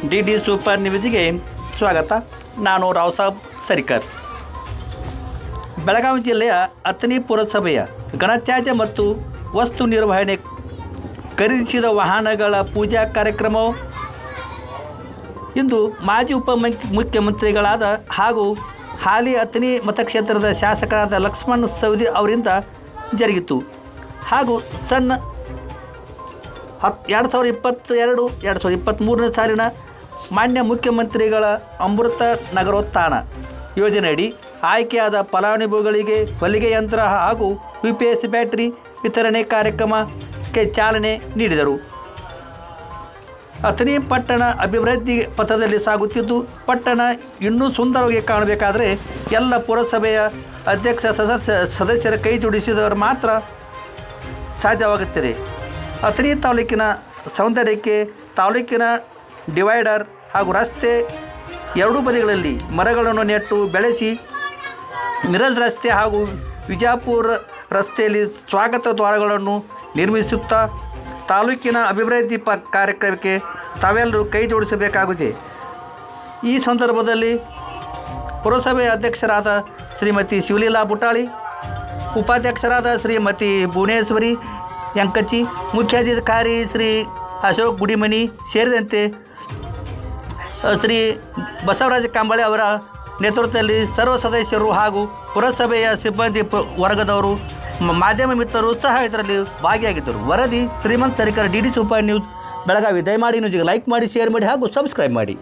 D D super ನ್ಯೂಸ್ಗೆ ಸ್ವಾಗತ. ನಾನು ರಾವ್ ಸಾಬ್ ಸರಿಕರ್. ಬೆಳಗಾವಿ ಜಿಲ್ಲೆಯ ಅಥಣಿ ಪುರಸಭೆಯ ಘನತ್ಯಾಜ್ಯ ಮತ್ತು ವಸ್ತು ನಿರ್ವಹಣೆ ಖರೀದಿಸಿದ ವಾಹನಗಳ ಪೂಜಾ ಕಾರ್ಯಕ್ರಮವು ಇಂದು ಮಾಜಿ ಮುಖ್ಯಮಂತ್ರಿಗಳಾದ ಹಾಗೂ ಹಾಲಿ ಅಥಣಿ ಮತಕ್ಷೇತ್ರದ ಶಾಸಕರಾದ ಲಕ್ಷ್ಮಣ್ ಸವದಿ ಅವರಿಂದ ಜರುಗಿತು. ಹಾಗೂ ಸಣ್ಣ 2022-2023 ಸಾಲಿನ ಮಾನ್ಯ ಮುಖ್ಯಮಂತ್ರಿಗಳ ಅಮೃತ ನಗರೋತ್ಥಾನ ಯೋಜನೆಯಡಿ ಆಯ್ಕೆಯಾದ ಫಲಾನುಭವಿಗಳಿಗೆ ಹೊಲಿಗೆ ಯಂತ್ರ ಹಾಗೂ UPS ಬ್ಯಾಟರಿ ವಿತರಣೆ ಕಾರ್ಯಕ್ರಮಕ್ಕೆ ಚಾಲನೆ ನೀಡಿದರು. ಅಥಣಿ ಪಟ್ಟಣ ಅಭಿವೃದ್ಧಿ ಪಥದಲ್ಲಿ ಸಾಗುತ್ತಿದ್ದು, ಪಟ್ಟಣ ಇನ್ನೂ ಸುಂದರವಾಗಿ ಕಾಣಬೇಕಾದರೆ ಎಲ್ಲ ಪುರಸಭೆಯ ಅಧ್ಯಕ್ಷ ಸದಸ್ಯರ ಕೈ ಜೋಡಿಸಿದವರು ಮಾತ್ರ ಸಾಧ್ಯವಾಗುತ್ತದೆ. ಅಥಣಿ ತಾಲೂಕಿನ ಸೌಂದರ್ಯಕ್ಕೆ ತಾಲೂಕಿನ ಡಿವೈಡರ್ ಹಾಗೂ ರಸ್ತೆ ಎರಡೂ ಬದಿಗಳಲ್ಲಿ ಮರಗಳನ್ನು ನೆಟ್ಟು ಬೆಳೆಸಿ ಮಿರಜ್ ರಸ್ತೆ ಹಾಗೂ ವಿಜಾಪುರ ರಸ್ತೆಯಲ್ಲಿ ಸ್ವಾಗತ ದ್ವಾರಗಳನ್ನು ನಿರ್ಮಿಸುತ್ತಾ ತಾಲೂಕಿನ ಅಭಿವೃದ್ಧಿ ಕಾರ್ಯಕ್ರಮಕ್ಕೆ ತಾವೆಲ್ಲರೂ ಕೈ ಜೋಡಿಸಬೇಕಾಗಿದೆ. ಈ ಸಂದರ್ಭದಲ್ಲಿ ಪುರಸಭೆ ಅಧ್ಯಕ್ಷರಾದ ಶ್ರೀಮತಿ ಶಿವಲೀಲಾ ಬುಟಾಳಿ, ಉಪಾಧ್ಯಕ್ಷರಾದ ಶ್ರೀಮತಿ ಭುವನೇಶ್ವರಿ ಯಂಕಚಿ, ಮುಖ್ಯಾಧಿಕಾರಿ ಶ್ರೀ ಅಶೋಕ್ ಗುಡಿಮನಿ ಸೇರಿದಂತೆ ಶ್ರೀ ಬಸವರಾಜ ಕಾಂಬಳೆ ಅವರ ನೇತೃತ್ವದಲ್ಲಿ ಸರ್ವ ಸದಸ್ಯರು ಹಾಗೂ ಪುರಸಭೆಯ ಸಿಬ್ಬಂದಿ ವರ್ಗದವರು, ಮಾಧ್ಯಮ ಮಿತ್ರರು ಸಹ ಇದರಲ್ಲಿ ಭಾಗಿಯಾಗಿದ್ದರು. ವರದಿ Shrimant Sarikar, D D super news Belagavi. ದಯಮಾಡಿ ನ್ಯೂಸ್ಗೆ ಲೈಕ್ ಮಾಡಿ, ಶೇರ್ ಮಾಡಿ ಹಾಗೂ ಸಬ್ಸ್ಕ್ರೈಬ್ ಮಾಡಿ.